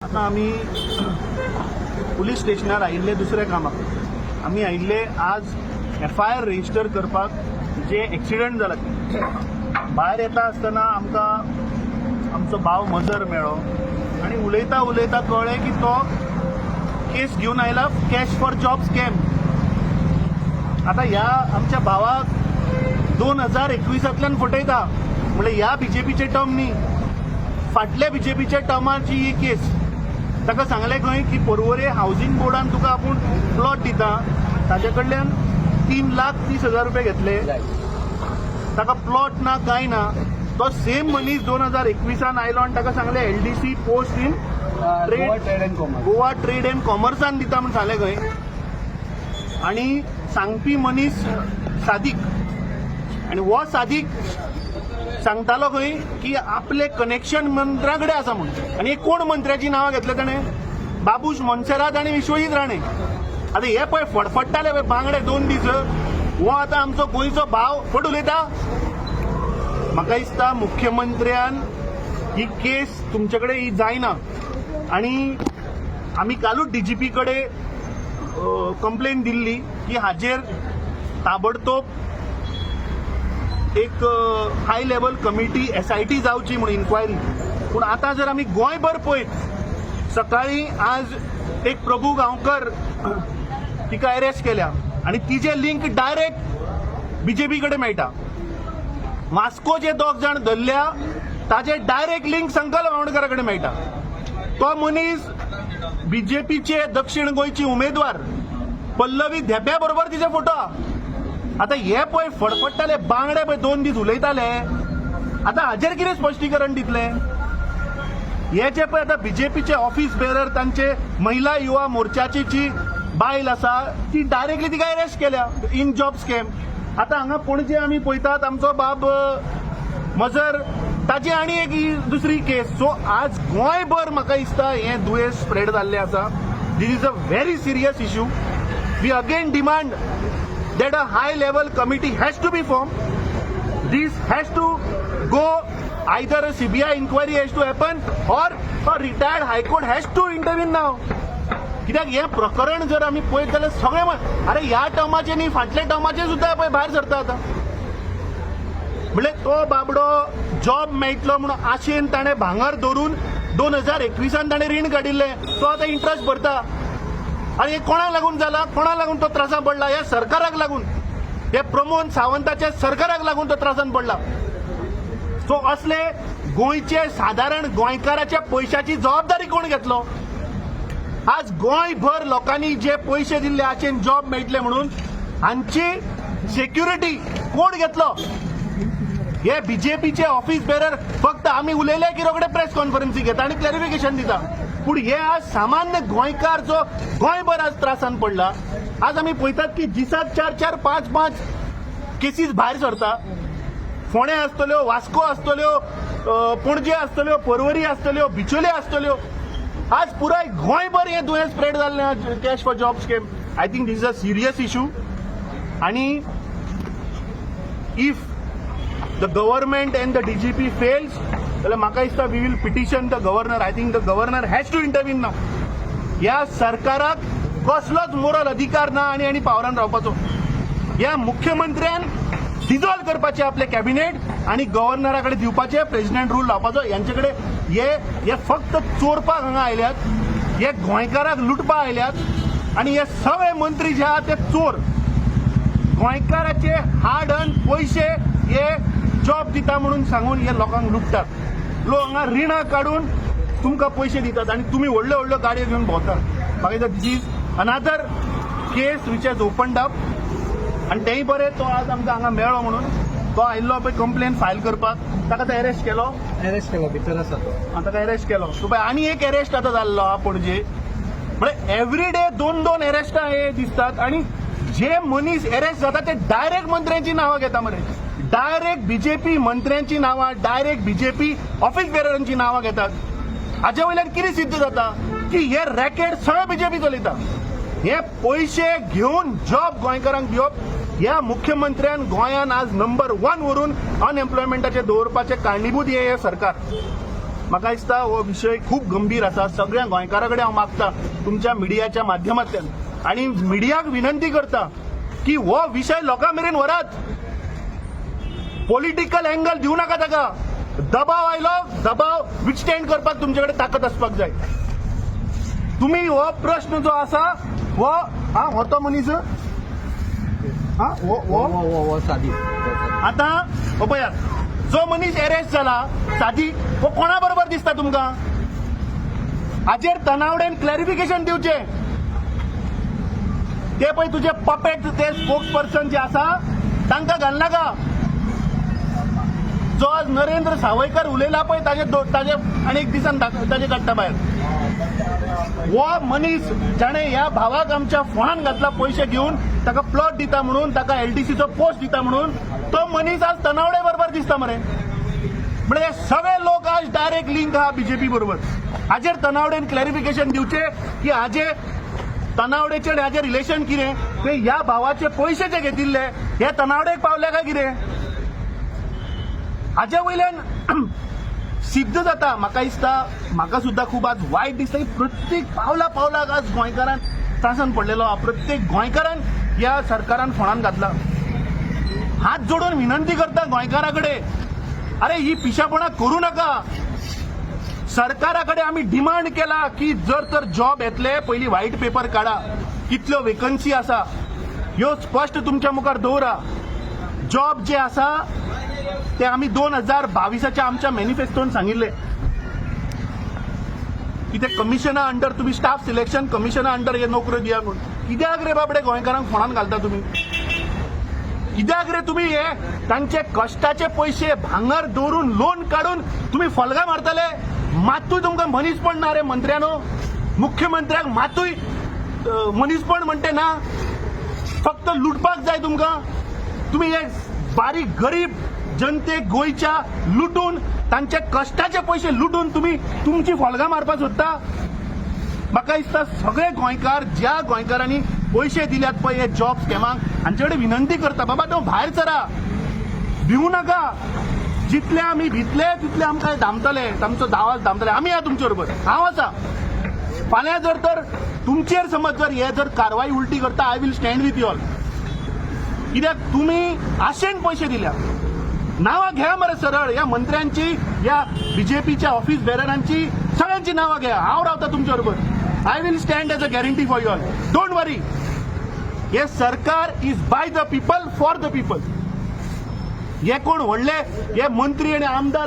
आता आम्ही पुलीस स्टेशनार आयिल्ले दुसऱ्या कामाक. आम्ही आयिल्ले आज FIR रजिस्टर करपाक जे एक्सिडंट जाला भायर येता आसतना आमकां आमचो भाव मजर मेळ्ळो आनी उलयता उलयता कळ्ळें की तो केस घेवन आयला कॅश फॉर जॉब स्कॅम. आता ह्या आमच्या भावाक 2021तल्यान फटयता म्हणजे ह्या BJPचे टर्म न्ही, फाटल्या BJPच्या टर्माची ही केस. ताका सांगलें खंय की पर्वरे हावसिंग बोर्डान तुका आपूण प्लॉट दिता, ताजे कडल्यान 3,30,000 रुपये घेतले. ताका प्लॉट ना कांय ना. तो सेम मनीस 2021 आयलो आनी ताका सांगलें LDC post in Goa trade and कॉमर्सान दिता म्हूण सांगलें खंय. आनी सांगपी मनीस सादीक, आनी हो सादीक सांगतालो खंय की आपले कनेक्शन मंत्र्या कडेन आसा म्हणून. आनी कोण मंत्र्याची नांवां घेतले ताणें? बाबूश मोन्सेरात आनी विश्वजीत राणे. आतां हे पळय फडफडटाले पळय बांगडे 2 दीस, हो आतां आमचो गोंयचो भाव फट उलयता. म्हाका दिसता मुख्यमंत्र्यान ही केस तुमचे कडेन ही जायना आनी आमी कालूच DGP कडेन कंप्लेन दिल्ली की हाजेर ताबडतोब एक हाय लेवल कमिटी SIT जावची म्हणून इन्क्वायरी. पूण आतां जर आमी गोंयभर पळयत, सकाळी आज एक प्रभू गांवकर तिका अरेस्ट केल्या आनी तिचे लिंक डायरेक्ट BJP कडेन मेळटा. वास्को जे 2 जाण धरल्या ताजे डायरेक्ट लिंक संकल्प बावणकरा कडेन मेळटा. तो मनीस BJPचे दक्षिण गोंयची उमेदवार पल्लवी धेब्या बरोबर तिचे फोटो आहा. आता हे पळय फडफडटाले बांगडे पळय 2 दीस उलयताले, आता हाजेर कितें स्पश्टीकरण दितले? हे जे पळय आता BJPचे ऑफिस बेरर तांचे महिला युवा मोर्चाची जी बायल आसा ती डायरेक्टली तिका अरेस्ट केल्या इन जॉब स्कॅम. आता हांगा पणजे आमी पळयतात आमचो बाब मजर, ताची आनी एक दुसरी केस. सो आज गोंयभर म्हाका दिसता हे दुयेंस स्प्रेड जाल्लें आसा. This is a very serious issue. We again demand that a high level committee has to be formed. This has to go, either a CBI inquiry has to happen or a retired high court has to intervene now. कित्याक हे प्रकरण जर आमी पळयत जाल्यार सगळे अरे ह्या टर्माचे न्ही फाटल्या टर्माचे सुद्धा पळय भायर सरता. आतां म्हणजे तो बाबडो जॉब मेळटलो म्हणून आशेन ताणें भांगर धरून 2021 ताणें रीण काडिल्लें, तो आतां इंट्रस्ट भरता. आणि हे कोणाक लागून जाला? कोणाक लागून तो त्रासान पडला? या सरकाराक लागून, हे प्रमोद सावंताच्या सरकाराक लागून तो त्रासान पडला. सो असले गोंयचे साधारण गोंयकाराच्या पैशाची जबाबदारी कोण घेतलो? आज गोंयभर लोकांनी जे पैसे दिल्ले हाचेन जॉब मेळटले म्हणून हांची सेक्युरिटी कोण घेतलो? हे BJPचे ऑफिस बेरर फक्त आमी उलयले की रोखडे प्रेस कॉन्फरन्सी घेता आनी क्लॅरिफिकेशन दिता. पूण हे आज सामान्य गोंयकार जो गोंयभर आज त्रासान पडला, आज आमी पळयतात की दिसाक 4-4, 5-5 केसीस भायर सरता. फोंडे आसतल्यो, वास्को आसतल्यो, पणजे आसतल्यो, पर्वरी आसतल्यो, बिचोले आसतल्यो. आज पुराय गोंयभर हे दुयेंस स्प्रेड जाल्लें cash for job scam. I think this is a serious issue आनी if the government and the DGP fails, then म्हाका दिसता we will petition the governor. I think the governor has to intervene now. ह्या सरकाराक कसलोच moral अधिकार ना आनी पावरान रावपाचो. ह्या मुख्यमंत्र्यान डिजॉल्व करपाचे आपले कॅबिनेट आनी गव्हर्नरा कडेन दिवपाचे प्रेसिडेंट रूल लावपाचो. यांचे कडेन हे फक्त चोरपाक हांगा आयल्यात, हे गोंयकाराक लुटपाक आयल्यात आनी हे सगळे मंत्री जे आहात ते चोर. गोंयकाराचे हार्ड अर्न पैसे हे जॉब दिता म्हणून सांगून हे लोकांक लुटतात. लोक हांगा रिणां काढून तुमकां पयशे दितात आनी तुमी व्हडल्यो व्हडल्यो गाडयो घेवन भोंवतात. म्हाका दिसता this is another case which has opened up आनी तेंय बरें तो आज आमकां हांगा मेळ्ळो म्हणून तो आयिल्लो पळय कंप्लेन फायल करपाक. ताका तो अरेस्ट केलो भितर आसा तो. ताका अरेस्ट केलो. सो पळय आनी एक अरेस्ट आतां जाल्लो आहा पणजे. म्हणजे एवरी डे 2-2 अरेस्टां हे दिसतात आनी जे मनीस अरेस्ट जाता ते डायरेक्ट मंत्र्यांची नांवां घेता मरे. डायरेक्ट BJP मंत्र्यांची नांवां, डायरेक्ट BJP ऑफिस बेररांची नांवां घेतात. हाचे वयल्यान कितें सिद्ध जाता की हे रॅकेट सगळे BJP चलयता. हे पयशे घेवन जॉब गोंयकारांक दिवप, ह्या मुख्यमंत्र्यान गोंयान आज नंबर 1 वरून अनएम्प्लॉयमेंटाचे दवरपाचे कारणीभूत हे सरकार. म्हाका दिसता हो विशय खूब गंभीर आसा. सगळ्या गोंयकारां कडेन हांव मागता तुमच्या मिडियाच्या माध्यमांतल्यान आनी मिडियाक विनंती करता की हो विशय लोकां मेरेन व्हरात. पॉलिटिकल एंगल दिवं नाका ताका. दबाव आयलो, दबाव विथस्टँड करपाक तुमचे कडेन ताकद आसपाक जाय. तुम्ही हो प्रश्न जो आसा हो तो मनीस साधी आता हो पळयात, जो मनीस अरेस्ट जाला सादी, हो कोणा बरोबर दिसता तुमकां? हाजेर तनावडेन क्लॅरिफिकेशन दिवचें. ते पळय तुजे पपेट ते स्पोक्स पर्सन जे आसा तांकां घालनाका. जो आज नरेंद्र सावयकर उलयला पळय ताजे आनी एक दिसान ताजे काडटा भायर. हो मनीस जाणे ह्या भावाक आमच्या फोनान घातला पयशे घेवन, ताका प्लॉट दिता म्हणून, ताका एलटीसीचो पोस्ट दिता म्हणून, तो मनीस आज तनावडे बरोबर दिसता मरे. म्हणजे हे सगळे लोक आज डायरेक्ट लिंक आहा बीजेपी बरोबर. हाजेर तनावडेन क्लॅरिफिकेशन दिवचे की हाजे तनावडेचे आनी हाजे रिलेशन कितें, ते ह्या भावाचे पयशे जे घेतिल्ले हे तनावडेक पावले काय कितें, हाजे वयल्यान सिद्ध जाता. म्हाका दिसता, म्हाका सुद्धा खूब आज वायट दिसता की प्रत्येक पावला पावलाक आज गोंयकारान त्रासान पडलेलो आहा. प्रत्येक गोंयकारान ह्या सरकारान फोंडान घातला. हात जोडून विनंती करता गोंयकारा कडेन, अरे ही पिशापणां करूं नाका. सरकारा कडेन आमी डिमांड केला की जर तर जॉब येतले पयलीं व्हाईट पेपर काडा, कितल्यो वेकन्सी आसा ह्यो स्पश्ट तुमच्या मुखार दवरा. जॉब जे आसा ते आमी 2022च्या आमच्या मॅनिफेस्टोन सांगिल्ले की ते कमिशना अंडर तुम्ही स्टाफ सिलेक्शन कमिशना अंडर हे नोकऱ्यो दिया म्हणून. कित्याक रे बाबडे गोंयकारांक फोंडान घालता तुम्ही? कित्याक रे तुम्ही हे तांचे कश्टाचे पयशे भांगर दवरून लोन काढून तुम्ही फलगां मारतले? मातूय तुमकां मनीसपण ना रे मंत्र्यानो? मुख्यमंत्र्याक मातूय मनीसपण म्हणते ना? फक्त लुटपाक जाय तुमकां. तुम्ही हे बारीक गरीब जनतेक गोयच्या लुटून, तांचे कष्टाचे पयशे लुटून तुम्ही तुमची फलगां मारपाक सोदता. म्हाका दिसता सगळे गोंयकार, ज्या गोंयकारांनी पयशे दिल्यात पळय हे जॉब स्कॅमाक, हांचे कडेन विनंती करता, बाबा तो भायर सरा, भिवू नाका. जितले आमी भितले तितले आमकां धामतले, तांचो दावाज धामतले. आमी आहा तुमचे बरोबर, हांव आसा. फाल्यां जर तर तुमचेर समज जर हे जर कारवाई उलटी करता, I will stand with you all. कित्याक तुमी आशेन पयशे दिल्या. नावां घ्या मरे सरळ या मंत्र्यांची, या बीजेपीच्या ऑफिस बेररांची, सगळ्यांची नावां घ्या. हांव रावता तुमच्या बरोबर. I will stand as a guarantee for you all. Don't worry. हे सरकार is by the people for the people. हे कोण व्हडले हे मंत्री आणि आमदार